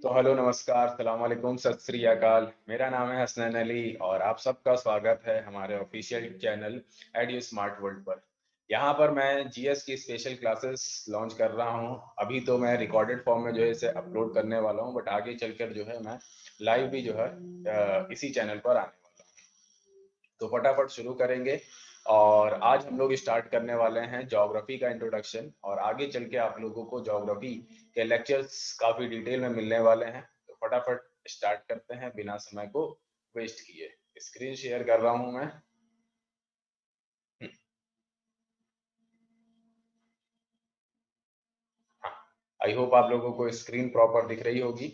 तो हेलो, नमस्कार, सलाम वालेकुम, सत श्री अकाल। मेरा नाम है हसनैन अली और आप सबका स्वागत है हमारे official channel edu smart world पर। यहाँ पर मैं जीएस की स्पेशल क्लासेस लॉन्च कर रहा हूँ। अभी तो मैं रिकॉर्डेड फॉर्म में जो है इसे अपलोड करने वाला हूँ, बट आगे चलकर जो है मैं लाइव भी जो है इसी चैनल पर आने वाला हूँ। तो फटाफट शुरू करेंगे। और आज हम लोग स्टार्ट करने वाले हैं ज्योग्राफी का इंट्रोडक्शन, और आगे चल के आप लोगों को ज्योग्राफी के लेक्चर्स काफ़ी डिटेल में मिलने वाले हैं। तो फटाफट स्टार्ट करते हैं बिना समय को वेस्ट किए। स्क्रीन शेयर कर रहा हूं मैं। हाँ, आई होप आप लोगों को स्क्रीन प्रॉपर दिख रही होगी।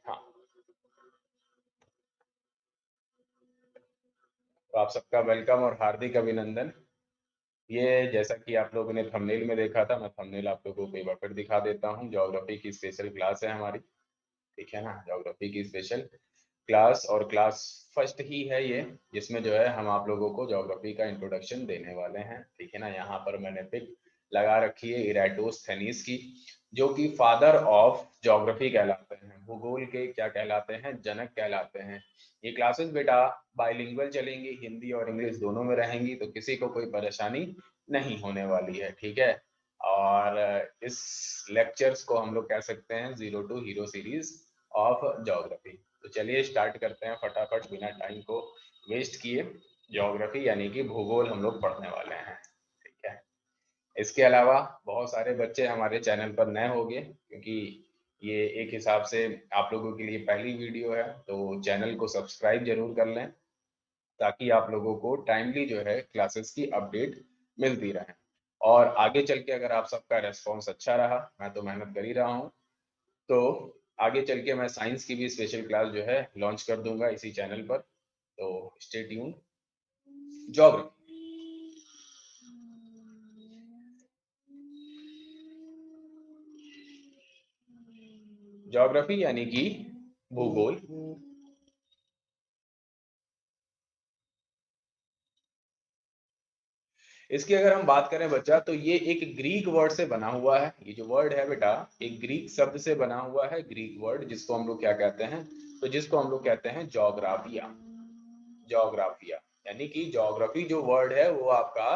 हाँ, तो आप सबका वेलकम और हार्दिक अभिनंदन। ये जैसा कि आप लोगों ने थंबनेल में देखा था, मैं थंबनेल आप लोगों को एक बार फिर दिखा देता हूँ। ज्योग्राफी की स्पेशल क्लास है हमारी, ठीक है ना। ज्योग्राफी की स्पेशल क्लास, और क्लास फर्स्ट ही है ये, जिसमें जो है हम आप लोगों को ज्योग्राफी का इंट्रोडक्शन देने वाले हैं, ठीक है ना। यहाँ पर मैंने पिक लगा रखी है इराटोस्थेनीस की, जो कि फादर ऑफ ज्योग्राफी कहलाते हैं, भूगोल के क्या कहलाते हैं, जनक कहलाते हैं। ये क्लासेस बेटा बाइलिंगुअल चलेंगी, हिंदी और इंग्लिश दोनों में रहेंगी, तो किसी को कोई परेशानी नहीं होने वाली है, ठीक है। और इस लेक्चर्स को हम लोग कह सकते हैं zero to hero series of geography. तो चलिए स्टार्ट करते हैं फटाफट बिना टाइम को वेस्ट किए। ज्योग्राफी यानी कि भूगोल हम लोग पढ़ने वाले हैं, ठीक है। इसके अलावा बहुत सारे बच्चे हमारे चैनल पर नए होंगे, क्योंकि ये एक हिसाब से आप लोगों के लिए पहली वीडियो है, तो चैनल को सब्सक्राइब जरूर कर लें, ताकि आप लोगों को टाइमली जो है क्लासेस की अपडेट मिलती रहे। और आगे चल के अगर आप सबका रेस्पॉन्स अच्छा रहा, मैं तो मेहनत कर ही रहा हूँ, तो आगे चल के मैं साइंस की भी स्पेशल क्लास जो है लॉन्च कर दूंगा इसी चैनल पर। तो स्टे ट्यून। ज्योग्राफी, ज्योग्राफी यानी कि भूगोल। इसकी अगर हम बात करें बच्चा, तो ये एक ग्रीक वर्ड से बना हुआ है। ये जो वर्ड है बेटा, एक ग्रीक शब्द से बना हुआ है, ग्रीक वर्ड, जिसको हम लोग क्या कहते हैं, तो जिसको हम लोग कहते हैं जोग्राफिया। जोग्राफिया यानी कि ज्योग्राफी जो वर्ड है वो आपका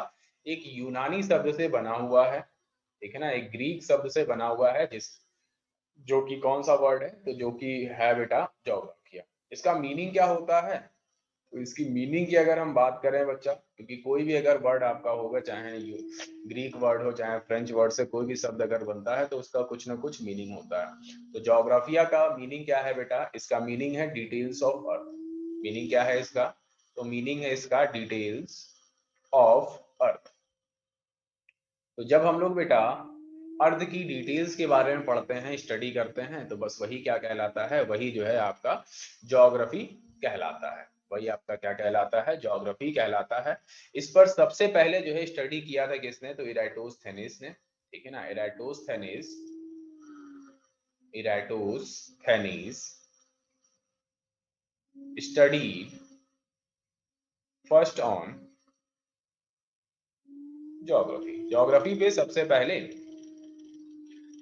एक यूनानी शब्द से बना हुआ है, ठीक है ना, एक ग्रीक शब्द से बना हुआ है, जिस जो कि कौन सा वर्ड है, तो जो कि है बेटा ज्योग्राफिया। इसका मीनिंग क्या होता है, तो इसकी मीनिंग की अगर हम बात करें बच्चा, क्योंकि कोई भी अगर वर्ड आपका होगा, चाहे ग्रीक वर्ड हो चाहे फ्रेंच वर्ड से कोई भी शब्द अगर बनता है, तो उसका कुछ ना कुछ मीनिंग होता है। तो ज्योग्राफिया का मीनिंग क्या है बेटा, इसका मीनिंग है डिटेल्स ऑफ अर्थ। मीनिंग क्या है इसका, तो मीनिंग है इसका डिटेल्स ऑफ अर्थ। तो जब हम लोग बेटा अर्थ की डिटेल्स के बारे में पढ़ते हैं, स्टडी करते हैं, तो बस वही क्या कहलाता है, वही जो है आपका ज्योग्राफी कहलाता है। वही आपका क्या कहलाता है, ज्योग्राफी कहलाता है। इस पर सबसे पहले जो है स्टडी किया था किसने, तो इराटोस्थेनीस ने, ठीक है ना। Eratosthenes, Eratosthenes study first on geography. Geography पे सबसे पहले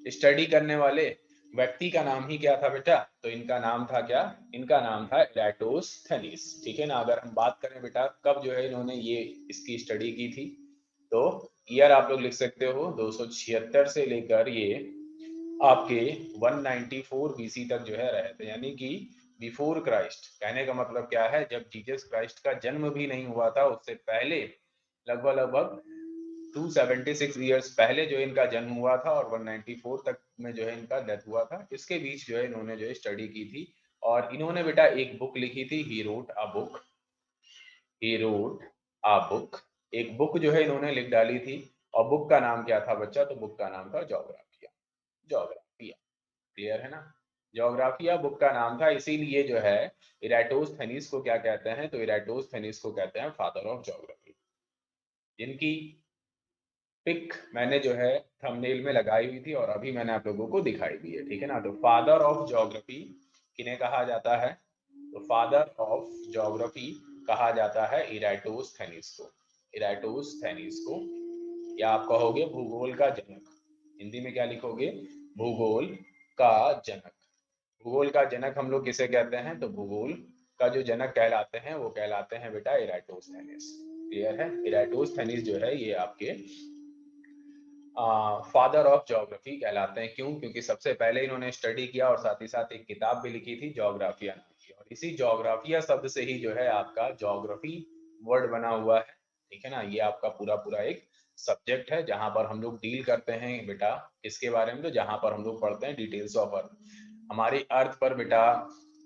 स्टडी करने वाले व्यक्ति का नाम ही क्या था बेटा, तो इनका नाम था क्या, इनका नाम था इराटोस्थेनीस, ठीक है ना। अगर हम बात करें बेटा कब जो है इन्होंने ये इसकी स्टडी की थी, तो ईयर आप लोग लिख सकते हो 276 से लेकर ये आपके 194 बीसी तक जो है रहे थे, यानी कि बिफोर क्राइस्ट। कहने का मतलब क्या है, जब जीसस क्राइस्ट का जन्म भी नहीं हुआ था, उससे पहले लगभग लगभग 276 ईयर्स पहले जो इनका जन्म हुआ था, और 194 तक में जो है इनका डेथ हुआ था। इसके बीच जो है इन्होंने जो है स्टडी की थी, और इन्होंने बेटा एक बुक लिखी थी, he wrote a book, he wrote a book. एक बुक जो है इन्होंने लिख डाली थी, और बुक का नाम क्या था बच्चा, तो बुक का नाम था ज्योग्राफिया। ज्योग्राफिया, क्लियर है ना। ज्योग्राफिया बुक का नाम था, इसीलिए जो है इराटोस्थेनीस को क्या कहते हैं, तो इराटोस्थेनीस को कहते हैं फादर ऑफ ज्योग्राफी। जिनकी पिक मैंने जो है थंबनेल में लगाई हुई थी और अभी मैंने आप लोगों को दिखाई दी है, ठीक है ना। तो फादर ऑफ ज्योग्राफी किन्हें कहा जाता है? तो फादर ऑफ ज्योग्राफी कहा जाता है इराटोस्थेनीज को। इराटोस्थेनीज को, या आप कहोगे भूगोल का जनक। हिंदी में क्या लिखोगे? भूगोल का जनक। भूगोल का जनक हम लोग किसे कहते हैं? तो भूगोल का जो जनक कहलाते हैं वो कहलाते हैं बेटा इराटोस्थेनीज। क्लियर है? इराटोस्थेनीज जो है ये आपके फादर ऑफ ज्योग्राफी कहलाते हैं। क्यों? क्योंकि सबसे पहले इन्होंने स्टडी किया और साथ ही साथ एक किताब भी लिखी थी ज्योग्राफिया नाम की, और इसी ज्योग्राफिया शब्द से ही जो है आपका ज्योग्राफी वर्ड बना हुआ है, ठीक है ना। ये आपका पूरा पूरा एक सब्जेक्ट है जहां पर हम लोग डील करते हैं बेटा किसके बारे में? तो जहां पर हम लोग पढ़ते हैं डिटेल्स ऑफ अर्थ, हमारी अर्थ पर बेटा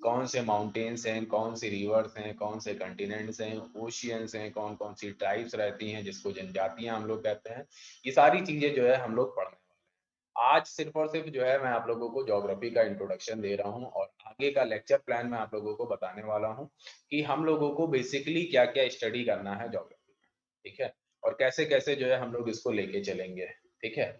कौन से माउंटेन्स हैं, कौन सी रिवर्स हैं, कौन से कंटिनेंट्स हैं, ओशियंस हैं, कौन कौन सी ट्राइब्स रहती हैं जिसको जनजातियां हम लोग कहते हैं। ये सारी चीजें जो है हम लोग पढ़ने वाले हैं। आज सिर्फ और सिर्फ जो है मैं आप लोगों को ज्योग्राफी का इंट्रोडक्शन दे रहा हूँ और आगे का लेक्चर प्लान मैं आप लोगों को बताने वाला हूँ कि हम लोगों को बेसिकली क्या क्या स्टडी करना है ज्योग्राफी में, ठीक है, और कैसे कैसे जो है हम लोग इसको लेके चलेंगे, ठीक है।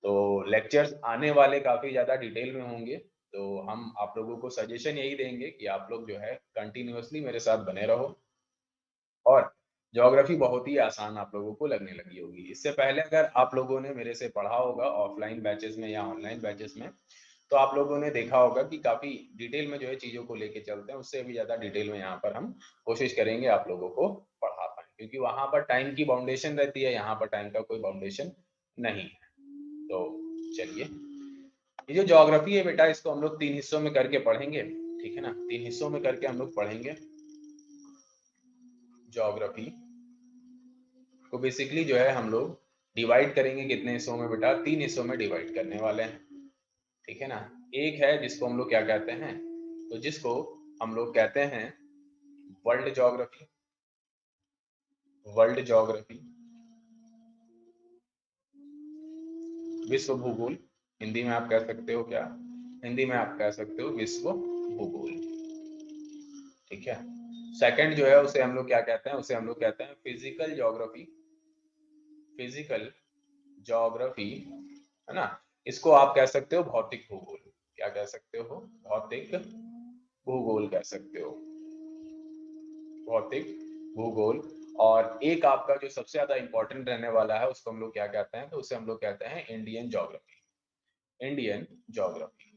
तो लेक्चर्स आने वाले काफी ज्यादा डिटेल में होंगे, तो हम आप लोगों को सजेशन यही देंगे कि आप लोग जो है कंटिन्यूअसली मेरे साथ बने रहो और ज्योग्राफी बहुत ही आसान आप लोगों को लगने लगी होगी। इससे पहले अगर आप लोगों ने मेरे से पढ़ा होगा ऑफलाइन बैचेस में या ऑनलाइन बैचेस में, तो आप लोगों ने देखा होगा कि काफी डिटेल में जो है चीजों को लेके चलते हैं, उससे भी ज्यादा डिटेल में यहाँ पर हम कोशिश करेंगे आप लोगों को पढ़ा पाए, क्योंकि वहां पर टाइम की बाउंडेशन रहती है, यहाँ पर टाइम का कोई बाउंडेशन नहीं है। तो चलिए, ये जो ज्योग्राफी है बेटा इसको हम लोग 3 हिस्सों में करके पढ़ेंगे, ठीक है ना। 3 हिस्सों में करके हम लोग पढ़ेंगे ज्योग्राफी को। बेसिकली जो है हम लोग डिवाइड करेंगे कितने हिस्सों में बेटा? 3 हिस्सों में डिवाइड करने वाले हैं, ठीक है ना। एक है जिसको हम लोग क्या कहते हैं? तो जिसको हम लोग कहते हैं वर्ल्ड ज्योग्राफी। वर्ल्ड ज्योग्राफी, विश्व भूगोल। हिंदी में आप कह सकते हो क्या? हिंदी में आप कह सकते हो विश्व भूगोल, ठीक है। सेकंड जो है उसे हम लोग क्या कहते हैं? उसे हम लोग कहते हैं फिजिकल ज्योग्राफी। फिजिकल ज्योग्राफी, है ना। इसको आप कह सकते हो भौतिक भूगोल। क्या कह सकते हो? भौतिक भूगोल कह सकते हो, भौतिक भूगोल। और एक आपका जो सबसे ज्यादा इंपॉर्टेंट रहने वाला है उसको हम लोग क्या कहते हैं? तो उसे हम लोग कहते हैं इंडियन ज्योग्राफी। इंडियन ज्योग्राफी,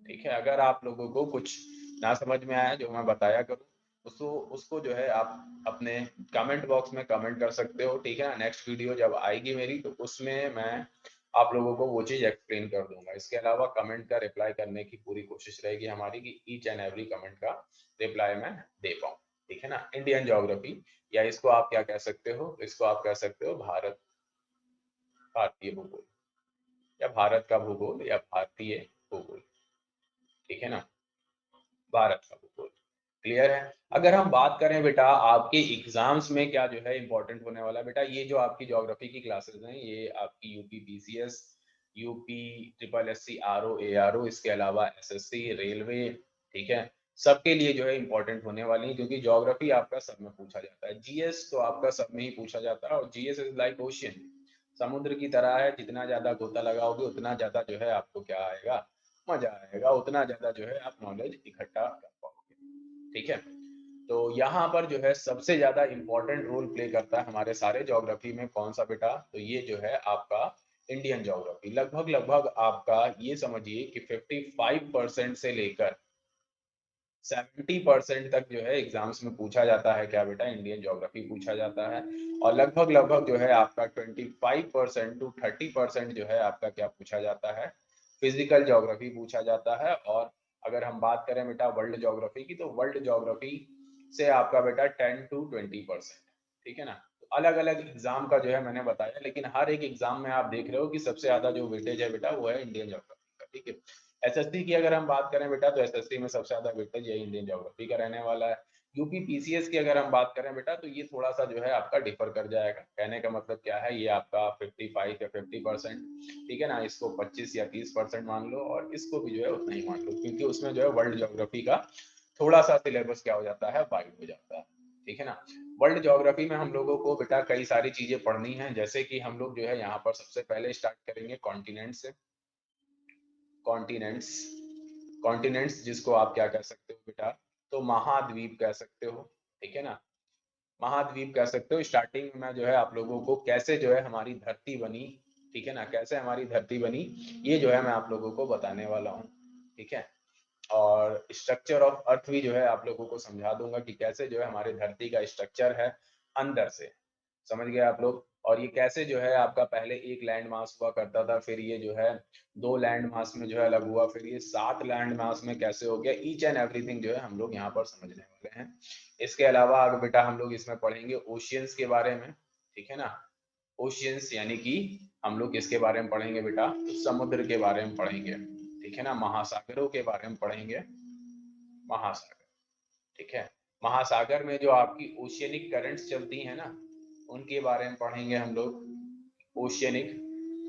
ठीक है। अगर आप लोगों को कुछ ना समझ में आया जो मैं बताया करूँ, उसको उसको जो है आप अपने कमेंट बॉक्स में कमेंट कर सकते हो, ठीक है ना। नेक्स्ट वीडियो जब आएगी मेरी तो उसमें मैं आप लोगों को वो चीज एक्सप्लेन कर दूंगा। इसके अलावा कमेंट का रिप्लाई करने की पूरी कोशिश रहेगी हमारी कि ईच एंड एवरी कमेंट का रिप्लाई मैं दे पाऊँ, ठीक है ना। इंडियन ज्योग्राफी, या इसको आप क्या कह सकते हो? इसको आप कह सकते हो भारत, भारतीय भूगोल, या भारत का भूगोल, या भारतीय भूगोल, ठीक है ना, भारत का भूगोल। क्लियर है? अगर हम बात करें बेटा आपके एग्जाम्स में क्या जो है इंपॉर्टेंट होने वाला है बेटा, ये जो आपकी ज्योग्राफी की क्लासेस हैं ये आपकी UP PCS, UP triple SC RO ARO, इसके अलावा एसएससी, रेलवे, ठीक है, सबके लिए जो है इंपॉर्टेंट होने वाली है, क्योंकि ज्योग्राफी आपका सब में पूछा जाता है। जीएस तो आपका सब में ही पूछा जाता है, और जीएस इज लाइक ओशियन, समुद्र की तरह है। जितना ज्यादा गोता लगाओगे उतना ज्यादा जो है आपको क्या आएगा? मजा आएगा, उतना ज्यादा जो है आप नॉलेज इकट्ठा कर पाओगे, ठीक है। तो यहाँ पर जो है सबसे ज्यादा इंपॉर्टेंट रोल प्ले करता है हमारे सारे ज्योग्राफी में कौन सा बेटा? तो ये जो है आपका इंडियन ज्योग्राफी। लगभग लगभग आपका ये समझिए कि 55% से लेकर 70% तक जो है एग्जाम्स में पूछा जाता है क्या बेटा? इंडियन ज्योग्राफी पूछा जाता है। और लगभग लगभग जो है आपका 25% टू 30% जो है आपका क्या पूछा जाता है? फिजिकल ज्योग्राफी पूछा जाता है। और अगर हम बात करें बेटा वर्ल्ड ज्योग्राफी की, तो वर्ल्ड ज्योग्राफी से आपका बेटा 10 to 20%, ठीक है ना। तो अलग अलग एग्जाम का जो है मैंने बताया, लेकिन हर एक एग्जाम में आप देख रहे हो कि सबसे ज्यादा जो वेटेज है बेटा वो है इंडियन ज्योग्राफी का, ठीक है। एसएससी की अगर हम बात करें बेटा, तो एसएससी में सबसे ज्यादा वेटेज ये इंडियन ज्योग्राफी का रहने वाला है। यूपी पीसीएस की अगर हम बात करें बेटा, तो ये थोड़ा सा जो है आपका डिफर कर जाएगा। कहने का मतलब क्या है, ये आपका 55 या 50%, ठीक है ना। इसको 25 या 30% मान लो, और इसको भी जो है उतना ही मान लो, क्योंकि उसमें जो है वर्ल्ड ज्योग्राफी का थोड़ा सा सिलेबस क्या हो जाता है, वाइड हो जाता है, ठीक है ना। वर्ल्ड ज्योग्राफी में हम लोगों को बेटा कई सारी चीजें पढ़नी है, जैसे कि हम लोग जो है यहाँ पर सबसे पहले स्टार्ट करेंगे कॉन्टिनेंट से। कॉन्टिनेंट्स, कॉन्टिनेंट्स जिसको आप क्या कह सकते हो बेटा, तो महाद्वीप कह सकते हो, ठीक है ना, महाद्वीप कह सकते हो। स्टार्टिंग में जो है आप लोगों को कैसे जो है हमारी धरती बनी, ठीक है ना, कैसे हमारी धरती बनी, ये जो है मैं आप लोगों को बताने वाला हूँ, ठीक है। और स्ट्रक्चर ऑफ अर्थ भी जो है आप लोगों को समझा दूंगा कि कैसे जो है हमारी धरती का स्ट्रक्चर है अंदर से, समझ गए आप लोग। और ये कैसे जो है आपका पहले एक लैंड मास हुआ करता था, फिर ये जो है 2 लैंड मास में जो है अलग हुआ, फिर ये 7 लैंड मास में कैसे हो गया, ईच एंड एवरीथिंग जो है हम लोग यहाँ पर समझने वाले हैं। इसके अलावा आगे बेटा हम लोग इसमें पढ़ेंगे ओशियंस के बारे में, ठीक है ना। ओशियंस यानी कि हम लोग किसके बारे में पढ़ेंगे बेटा, तो समुद्र के बारे में पढ़ेंगे, ठीक है ना, महासागरों के बारे में पढ़ेंगे, महासागर, ठीक है। महासागर में जो आपकी ओशियनिक करंट्स चलती हैं ना, उनके बारे में पढ़ेंगे हम लोग। ओशियनिक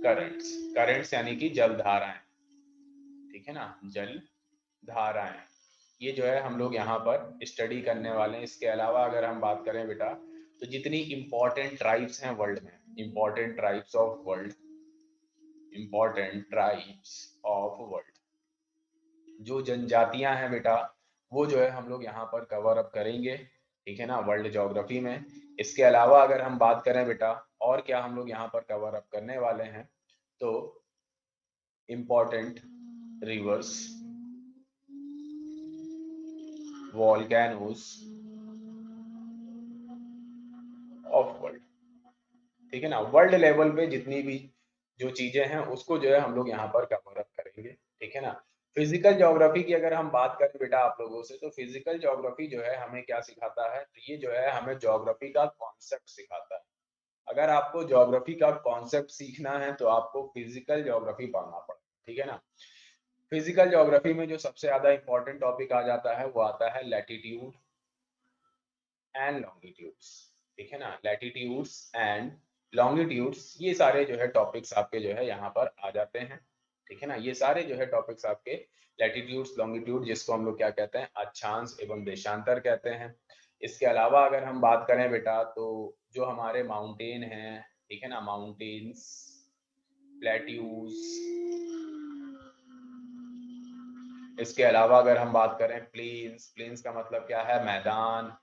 करंट्स, करंट्स यानी कि जल धाराएं, ठीक है ना, जल धाराएं, ये जो है हम लोग यहाँ पर स्टडी करने वाले हैं। इसके अलावा अगर हम बात करें बेटा, तो जितनी इंपॉर्टेंट ट्राइब्स हैं वर्ल्ड में, important tribes of world, important tribes of world, जो जनजातियां हैं बेटा, वो जो है हम लोग यहाँ पर कवर अप करेंगे, ठीक है ना, वर्ल्ड ज्योग्राफी में। इसके अलावा अगर हम बात करें बेटा, और क्या हम लोग यहाँ पर कवर अप करने वाले हैं, तो important reverse, volcanoes of world, ठीक है ना। वर्ल्ड लेवल पे जितनी भी जो चीजें हैं उसको जो है हम लोग यहाँ पर कवर अप करेंगे, ठीक है ना। फिजिकल ज्योग्राफी की अगर हम बात करें बेटा आप लोगों से, तो फिजिकल ज्योग्राफी जो है हमें क्या सिखाता है, तो ये जो है हमें ज्योग्राफी का कॉन्सेप्ट सिखाता है। अगर आपको ज्योग्राफी का कॉन्सेप्ट सीखना है तो आपको फिजिकल ज्योग्राफी पढ़ना पड़ेगा, ठीक है ना। फिजिकल ज्योग्राफी में जो सबसे ज्यादा इंपॉर्टेंट टॉपिक आ जाता है वो आता है लैटिट्यूड एंड लॉन्गिट्यूड्स, ठीक है ना, लैटिट्यूड्स एंड लॉन्गिट्यूड्स, ये सारे जो है टॉपिक्स आपके जो है यहाँ पर आ जाते हैं, ठीक है ना। ये सारे जो है टॉपिक्स आपके लैटिट्यूड्स लॉन्गिट्यूड, जिसको हम लोग क्या कहते हैं, अक्षांश एवं देशांतर कहते हैं। इसके अलावा अगर हम बात करें बेटा, तो जो हमारे माउंटेन हैं, ठीक है ना, माउंटेन्स, प्लेट्यूज, इसके अलावा अगर हम बात करें प्लेन्स, प्लेन्स का मतलब क्या है, मैदान।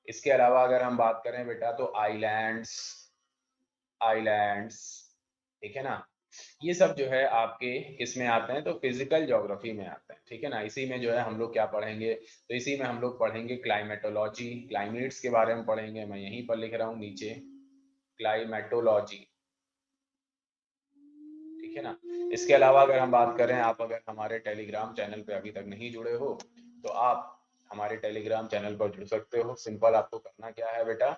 इसके अलावा अगर हम बात करें बेटा, तो आइलैंड्स, आइलैंड्स, ठीक है ना। ये सब जो है आपके किसमें आते हैं, तो फिजिकल ज्योग्राफी में आते हैं, ठीक है ना। इसी में जो है हम लोग क्या पढ़ेंगे, तो इसी में हम लोग पढ़ेंगे क्लाइमेटोलॉजी, क्लाइमेट्स के बारे में पढ़ेंगे, मैं यहीं पर लिख रहा हूँ नीचे, क्लाइमेटोलॉजी, ठीक है ना। इसके अलावा अगर हम बात करें, आप अगर हमारे टेलीग्राम चैनल पे अभी तक नहीं जुड़े हो, तो आप हमारे टेलीग्राम चैनल पर जुड़ सकते हो। सिंपल आपको करना क्या है बेटा,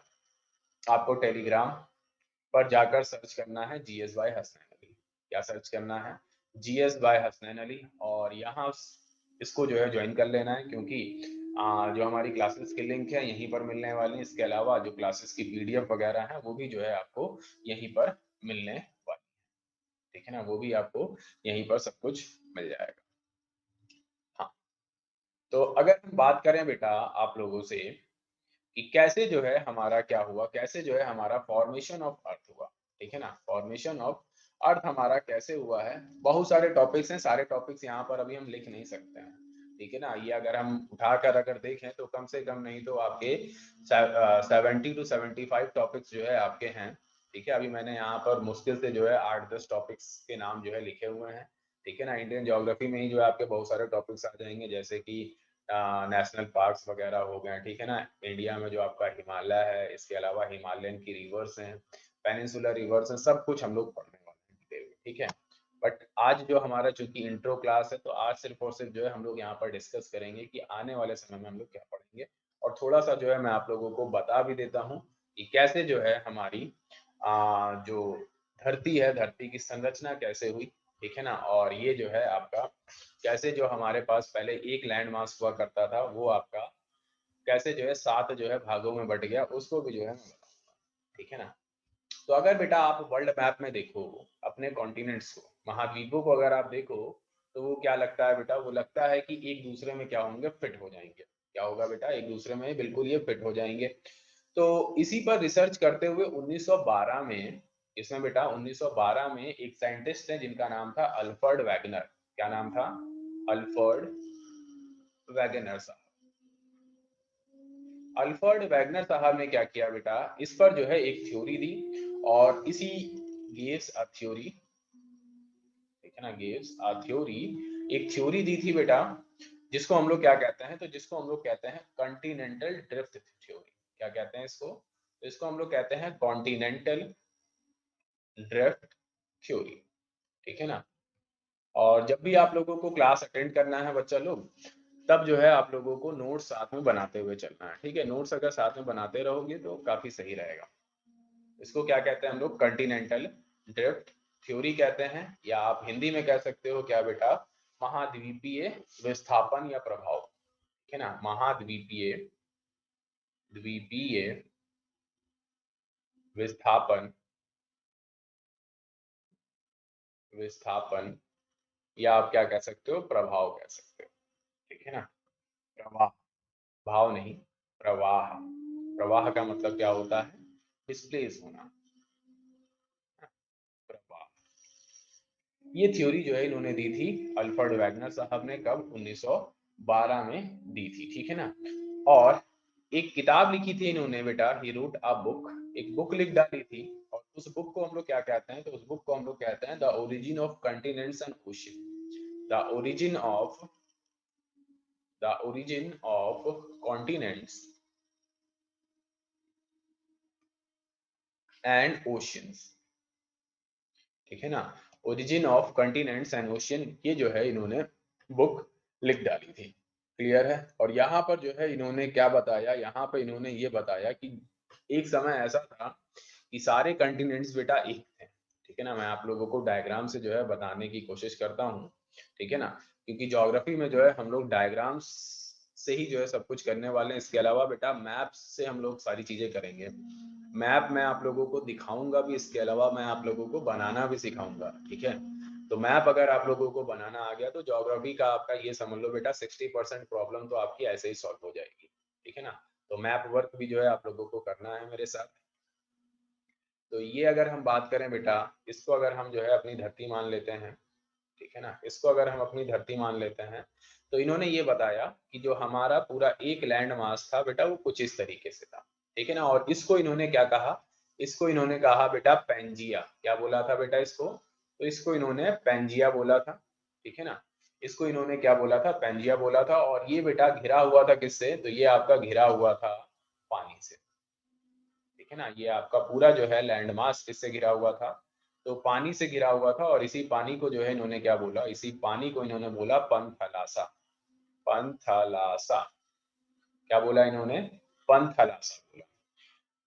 आपको टेलीग्राम पर जाकर सर्च करना है जीएस बाय हसनैन अली। क्या सर्च करना है, जीएस बाय हसनैन अली, और यहाँ इसको जो है ज्वाइन कर लेना है, क्योंकि जो हमारी क्लासेस के लिंक है यहीं पर मिलने वाले हैं। इसके अलावा जो क्लासेस की पीडीएफ वगैरह है वो भी जो है आपको यहीं पर मिलने वाली, ठीक है ना, वो भी आपको यहीं पर सब कुछ मिल जाएगा। हाँ, तो अगर हम बात करें बेटा आप लोगों से कि कैसे जो है हमारा क्या हुआ, कैसे जो है हमारा फॉर्मेशन ऑफ अर्थ हुआ, ठीक है ना, फॉर्मेशन ऑफ अर्थ हमारा कैसे हुआ है। बहुत सारे टॉपिक्स हैं, सारे टॉपिक्स यहाँ पर अभी हम लिख नहीं सकते हैं, ठीक है ना। ये अगर हम उठाकर अगर देखें तो कम से कम नहीं तो आपके 70 to 75 टॉपिक्स जो है आपके हैं, ठीक है। अभी मैंने यहाँ पर मुश्किल से जो है 8-10 टॉपिक्स के नाम जो है लिखे हुए हैं, ठीक है ना। इंडियन ज्योग्राफी में ही जो है आपके बहुत सारे टॉपिक्स आ जाएंगे, जैसे कि नेशनल पार्क्स वगैरह हो गए, ठीक है ना। इंडिया में जो आपका हिमालय है, इसके अलावा हिमालयन की रिवर्स हैं, पेनिनसुलर रिवर्स हैं, सब कुछ हम लोग पढ़ने वाले हैं डिटेल में, ठीक है। बट आज जो हमारा चूंकि इंट्रो क्लास है, तो आज सिर्फ और सिर्फ जो है हम लोग यहाँ पर डिस्कस करेंगे कि आने वाले समय में हम लोग क्या पढ़ेंगे। और थोड़ा सा जो है मैं आप लोगों को बता भी देता हूँ कि कैसे जो है हमारी जो धरती है, धरती की संरचना कैसे हुई, ठीक है ना। और ये जो है आपका कैसे जो हमारे पास पहले एक लैंड मास हुआ करता था, वो आपका कैसे जो है 7 जो है भागों में बट गया, उसको भी जो है मैं बताऊंगा, ठीक है ना। तो अगर बेटा आप वर्ल्ड मैप में देखो अपने कॉन्टिनेंट्स को, महाद्वीपों को अगर आप देखो, तो वो क्या लगता है बेटा, वो लगता है कि एक दूसरे में क्या होंगे, फिट हो जाएंगे। क्या होगा बेटा, एक दूसरे में बिल्कुल ये फिट हो जाएंगे। तो इसी पर रिसर्च करते हुए 1912 में, इसमें बेटा 1912 में एक साइंटिस्ट है जिनका नाम था अल्फ्रेड वैगनर। क्या नाम था? अल्फ्रेड वैगनर साहब। अल्फ्रेड वैगनर साहब ने क्या किया बेटा, इस पर जो है एक थ्योरी दी, और इसी गिव्स अ थ्योरी, ठीक है ना, गिव्स अ थ्योरी, एक थ्योरी दी थी बेटा, जिसको हम लोग क्या कहते हैं, तो जिसको हम लोग कहते हैं कॉन्टिनेंटल ड्रिफ्ट थ्योरी। क्या कहते हैं इसको? इसको हम लोग कहते हैं कॉन्टिनेंटल ड्रिफ्ट थ्योरी, ठीक है ना। और जब भी आप लोगों को क्लास अटेंड करना है बच्चा लोग, तब जो है आप लोगों को नोट्स साथ में बनाते हुए चलना है, ठीक है। नोट्स अगर साथ में बनाते रहोगे तो काफी सही रहेगा। इसको क्या कहते हैं हम लोग? कॉन्टिनेंटल ड्रिफ्ट थ्योरी कहते हैं, या आप हिंदी में कह सकते हो क्या बेटा? महाद्वीपीय विस्थापन या प्रभाव, ठीक है ना। महाद्वीपीय द्वीपीय विस्थापन, विस्थापन, या आप क्या कह सकते हो? प्रभाव कह सकते हो, ठीक है ना। प्रवाह, भाव नहीं, प्रवाह। प्रवाह का मतलब क्या होता है? डिस्प्लेस होना, प्रवाह। ये थ्योरी जो है इन्होंने दी थी अल्फ्रेड वैगनर साहब ने, कब? 1912 में दी थी, ठीक है ना। और एक किताब लिखी थी इन्होंने बेटा, ही रोट अ बुक, एक बुक लिख डाली थी, और उस बुक को हम लोग क्या कहते हैं? तो उस बुक को हम लोग कहते हैं the origin of continents and ocean. The origin of, the origin of continents and oceans, ठीक है ना। Origin of continents and ocean, ये जो है इन्होंने बुक लिख डाली थी, क्लियर है। और यहाँ पर जो है इन्होंने क्या बताया, यहाँ पर इन्होंने ये बताया कि एक समय ऐसा था कि सारे कॉन्टिनेंट्स बेटा एक थे, ठीक है ना। मैं आप लोगों को डायग्राम से जो है बताने की कोशिश करता हूँ, ठीक है ना, क्योंकि ज्योग्राफी में जो है हम लोग डायग्राम्स से ही जो है सब कुछ करने वाले हैं। इसके अलावा बेटा मैप से हम लोग सारी चीजें करेंगे। मैप मैं आप लोगों को दिखाऊंगा भी, इसके अलावा मैं आप लोगों को बनाना भी सिखाऊंगा, ठीक है। तो मैप अगर आप लोगों को बनाना आ गया तो ज्योग्राफी का आपका ये समझ लो बेटा 60% प्रॉब्लम तो आपकी ऐसे ही सॉल्व हो जाएगी, ठीक है ना। तो मैप वर्क भी जो है आप लोगों को करना है मेरे साथ। तो ये अगर हम बात करें बेटा, इसको अगर हम जो है अपनी धरती मान लेते हैं, ठीक है ना, इसको अगर हम अपनी धरती मान लेते हैं, तो इन्होंने ये बताया कि जो हमारा पूरा एक लैंड मास था बेटा वो कुछ इस तरीके से था, ठीक है ना। और इसको इन्होंने क्या कहा? इसको इन्होंने कहा बेटा पेंजिया। क्या बोला था बेटा इसको? तो इसको इन्होंने पेंजिया बोला था, ठीक है ना। इसको इन्होंने क्या बोला था? पेंजिया बोला था। और ये बेटा घिरा हुआ था किससे? तो ये आपका घिरा हुआ था पानी से, ठीक है ना। ये आपका पूरा जो है लैंड मास किससे घिरा हुआ था? तो पानी से घिरा हुआ था। और इसी पानी को जो है इन्होंने क्या बोला? इसी पानी को इन्होंने बोला पंथलासा। पंथलासा, क्या बोला इन्होंने? पंथलासा बोला।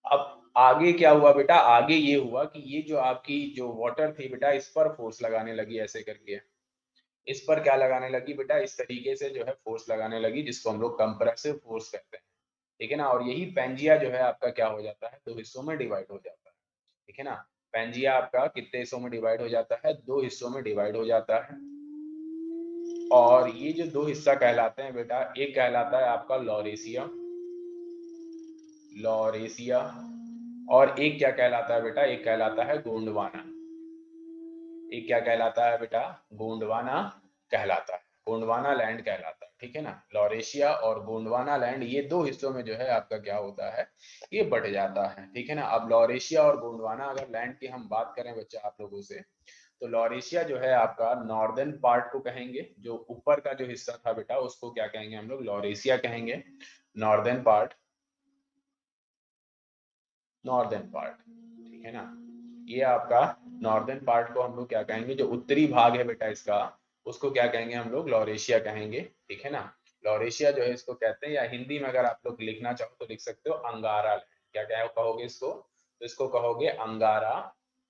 अब आगे क्या हुआ बेटा? आगे ये हुआ कि ये जो आपकी जो वाटर थी बेटा, इस पर फोर्स लगाने लगी ऐसे करके। इस पर क्या लगाने लगी बेटा? इस तरीके से जो है फोर्स लगाने लगी, जिसको हम लोग कंप्रेसिव फोर्स कहते हैं, ठीक है ना। और यही पेंजिया जो है आपका क्या हो जाता है? दो हिस्सों में डिवाइड हो जाता है, ठीक है ना। पेंजिया आपका कितने हिस्सों में डिवाइड हो जाता है? दो हिस्सों में डिवाइड हो जाता है। और ये जो दो हिस्सा कहलाते हैं बेटा, एक कहलाता है आपका लॉरेशिया, लॉरेशिया, और एक क्या कहलाता है बेटा? एक कहलाता है गोंडवाना। एक क्या कहलाता है बेटा? गोंडवाना कहलाता है, गोंडवाना लैंड कहलाता है, ठीक है ना। लॉरेशिया और गोंडवाना लैंड, ये दो हिस्सों में जो है आपका क्या होता है? ये बट जाता है, ठीक है ना। अब लॉरेशिया और गोंडवाना अगर लैंड की हम बात करें बच्चा आप लोगों से, तो लॉरेशिया जो है आपका नॉर्दर्न पार्ट को कहेंगे। जो ऊपर का जो हिस्सा था बेटा उसको क्या कहेंगे हम लोग? लॉरेशिया कहेंगे, नॉर्दर्न पार्ट, नॉर्दर्न पार्ट, ठीक है ना। ये आपका नॉर्दर्न पार्ट को हम लोग क्या कहेंगे? जो उत्तरी भाग है बेटा इसका, उसको क्या कहेंगे हम लोग? लॉरेशिया कहेंगे, ठीक है ना। लॉरेशिया जो है इसको कहते हैं, या हिंदी में अगर आप लोग लिखना चाहो तो लिख सकते हो अंगारा लैंड। क्या क्या कहोगे इसको? तो इसको कहोगे अंगारा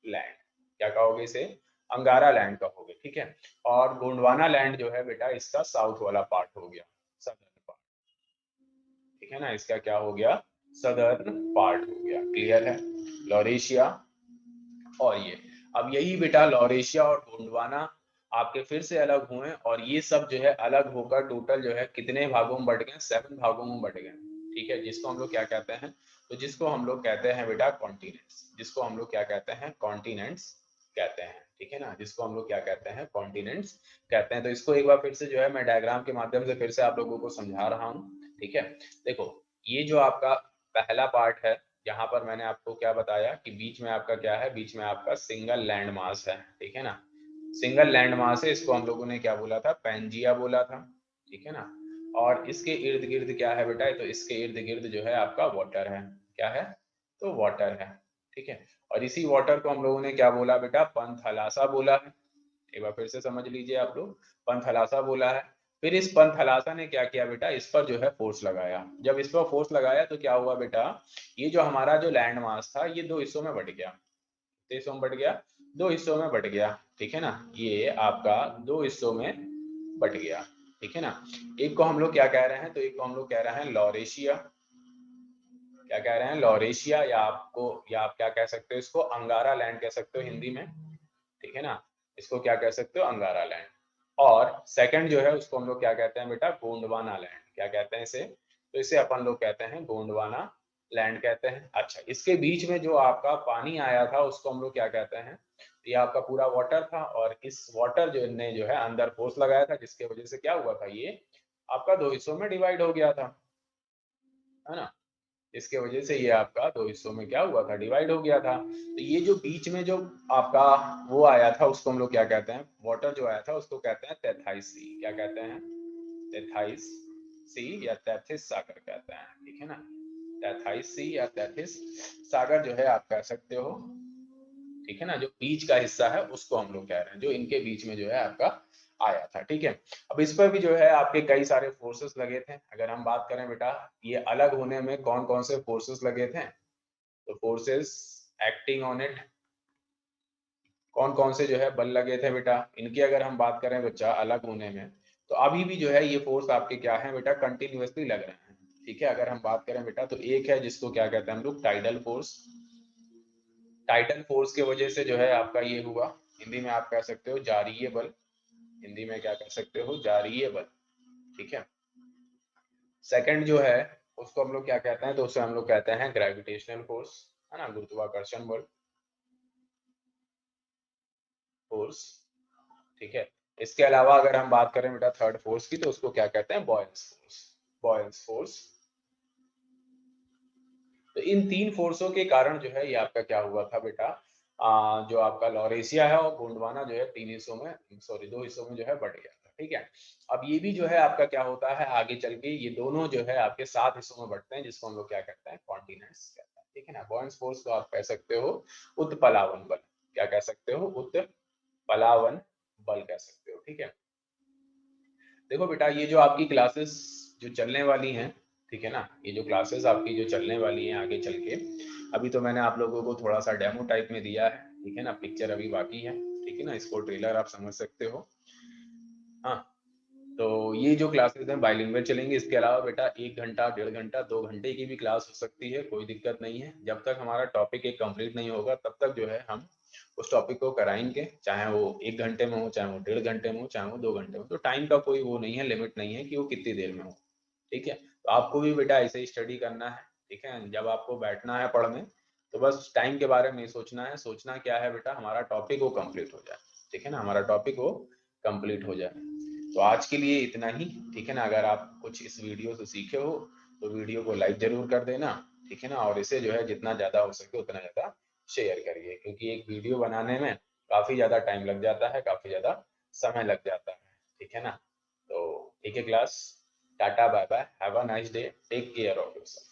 लैंड। क्या कहोगे इसे? अंगारा लैंड कहोगे, ठीक है। और गोंडवाना लैंड जो है बेटा इसका साउथ वाला पार्ट हो गया, सदर्न पार्ट, ठीक है ना। इसका क्या हो गया? सदर्न पार्ट हो गया, क्लियर है। लॉरेशिया और ये, अब यही बेटा लॉरेशिया और गोंडवाना आपके फिर से अलग हुए, और ये सब जो है अलग होकर टोटल जो है कितने भागों में बट गए? 7 भागों में बट गए, ठीक है। जिसको हम लोग क्या कहते हैं? तो जिसको हम लोग कहते हैं बेटा कॉन्टिनेंट्स, जिसको हम लोग क्या कहते हैं, कॉन्टिनेंट्स कहते हैं, ठीक है ना, जिसको हम लोग क्या कहते हैं, कॉन्टिनेंट्स कहते हैं। तो इसको एक बार फिर से जो है मैं डायग्राम के माध्यम से फिर से आप लोगों को समझा रहा हूँ, ठीक है। देखो ये जो आपका पहला पार्ट है, यहाँ पर मैंने आपको क्या बताया कि बीच में आपका क्या है, बीच में आपका सिंगल लैंड मास है, ठीक है ना, सिंगल लैंड मास है, इसको हम लोगों ने क्या बोला था, पैंजिया बोला था, ठीक है ना। और इसके इर्द गिर्द क्या है बेटा, तो इसके इर्द गिर्द जो है आपका वाटर है, क्या है, तो वाटर है, ठीक है। और इसी वाटर को हम लोगों ने क्या बोला बेटा, पंथलासा बोला है। एक बार फिर से समझ लीजिए आप लोग, पंथलासा बोला है। फिर इस पंथलासा ने क्या किया बेटा, इस पर जो है फोर्स लगाया। जब इस पर फोर्स लगाया तो क्या हुआ बेटा, ये जो हमारा जो लैंड मास था ये दो हिस्सों में बट गया, कितने हिस्सों में बट गया, दो हिस्सों में बट गया, ठीक है ना, ये आपका दो हिस्सों में बट गया, ठीक है ना। एक को हम लोग क्या कह रहे हैं, तो एक को हम लोग कह रहे हैं लॉरेशिया, क्या कह रहे हैं, लॉरेशिया, या आपको, या आप क्या कह सकते हो इसको, अंगारा लैंड कह सकते हो हिंदी में, ठीक है ना, इसको क्या कह सकते हो, अंगारा लैंड। और सेकंड जो है उसको हम लोग क्या कहते हैं बेटा, गोंडवाना लैंड, क्या कहते हैं इसे, तो इसे अपन लोग कहते हैं गोंडवाना लैंड कहते हैं। अच्छा, इसके बीच में जो आपका पानी आया था उसको हम लोग क्या कहते हैं, ये आपका पूरा वाटर था, और इस वाटर जो ने जो है अंदर फोर्स लगाया था, जिसके वजह से क्या हुआ था, ये आपका दो हिस्सों में डिवाइड हो गया था, है ना, इसके वजह से ये आपका दो हिस्सों में क्या हुआ था, डिवाइड हो गया था। तो ये जो बीच में जो आपका वो आया था उसको हम लोग क्या कहते हैं, वाटर जो आया था उसको कहते हैं तेथाइस सी, क्या कहते हैं, तेथाइस सी या तैथिस सागर कहते हैं, ठीक है ना, तैथाइस सी या तैथिस सागर जो है आप कह सकते हो, ठीक है ना। जो बीच का हिस्सा है उसको हम लोग कह रहे हैं, जो इनके बीच में जो है आपका आया था, ठीक है। अब इस पर भी जो है आपके कई सारे फोर्सेस लगे थे। अगर हम बात करें बेटा ये अलग होने में कौन कौन से फोर्सेस लगे थे, तो फोर्सेस एक्टिंग ऑन इट, कौन कौन से जो है बल लगे थे बेटा, इनकी अगर हम बात करें बच्चा अलग होने में, तो अभी भी जो है ये फोर्स आपके क्या है बेटा, कंटिन्यूअसली लग रहे हैं, ठीक है। अगर हम बात करें बेटा तो एक है जिसको क्या कहते हैं हम लोग, टाइडल फोर्स, टाइटन फोर्स के वजह से जो है आपका ये हुआ, हिंदी में आप कह सकते हो जारीय बल, हिंदी में क्या कह सकते हो, जारीय बल, ठीक है। सेकंड जो है उसको हम लोग क्या कहते हैं, तो उसे हम लोग कहते हैं ग्रेविटेशनल फोर्स, है ना, गुरुत्वाकर्षण बल फोर्स, ठीक है। इसके अलावा अगर हम बात करें बेटा थर्ड फोर्स की, तो उसको क्या कहते हैं, बॉयल्स फोर्स, बॉयल्स फोर्स। तो इन तीन फोर्सों के कारण जो है ये आपका क्या हुआ था बेटा, जो आपका लॉरेशिया है और गोंडवाना जो है तीन हिस्सों में, सॉरी दो हिस्सों में जो है बट गया था, ठीक है। अब ये भी जो है आपका क्या होता है आगे चल के, ये दोनों जो है आपके सात हिस्सों में बटते हैं, जिसको हम लोग क्या कहते हैं, कॉन्टिनेंट्स कहते हैं, ठीक है ना। बॉयल्स फोर्स को आप कह सकते हो उत्प्लावन बल, क्या कह सकते हो, उत्प्लावन बल कह सकते हो, ठीक है। देखो बेटा ये जो आपकी क्लासेस जो चलने वाली हैं, ठीक है ना, ये जो क्लासेस आपकी जो चलने वाली हैं आगे चल के, अभी तो मैंने आप लोगों को थोड़ा सा डेमो टाइप में दिया है, ठीक है ना, पिक्चर अभी बाकी है, ठीक है ना, इसको ट्रेलर आप समझ सकते हो। हाँ, तो ये जो क्लासेस हैं बाइलिंगुअल चलेंगे, इसके अलावा बेटा 1 घंटा 1.5 घंटा 2 घंटे की भी क्लास हो सकती है, कोई दिक्कत नहीं है। जब तक हमारा टॉपिक एक कंप्लीट नहीं होगा तब तक जो है हम उस टॉपिक को कराएंगे, चाहे वो 1 घंटे में हो, चाहे वो 1.5 घंटे में हो, चाहे वो 2 घंटे में। तो टाइम का कोई वो नहीं है, लिमिट नहीं है कि वो कितनी देर में हो, ठीक है। तो आपको भी बेटा ऐसे ही स्टडी करना है, ठीक है। जब आपको बैठना है पढ़ने तो बस टाइम के बारे में नहीं सोचना है, सोचना क्या है बेटा, हमारा टॉपिक वो कंप्लीट हो जाए, ठीक है ना, हमारा टॉपिक वो कंप्लीट हो जाए। तो आज के लिए इतना ही, ठीक है ना। अगर आप कुछ इस वीडियो से सीखे हो तो वीडियो को लाइक जरूर कर देना, ठीक है ना, और इसे जो है जितना ज्यादा हो सके उतना ज्यादा शेयर करिए, क्योंकि एक वीडियो बनाने में काफी ज्यादा टाइम लग जाता है, काफी ज्यादा समय लग जाता है, ठीक है ना। तो ठीक है class, tata bye bye, have a nice day, take care of yourself.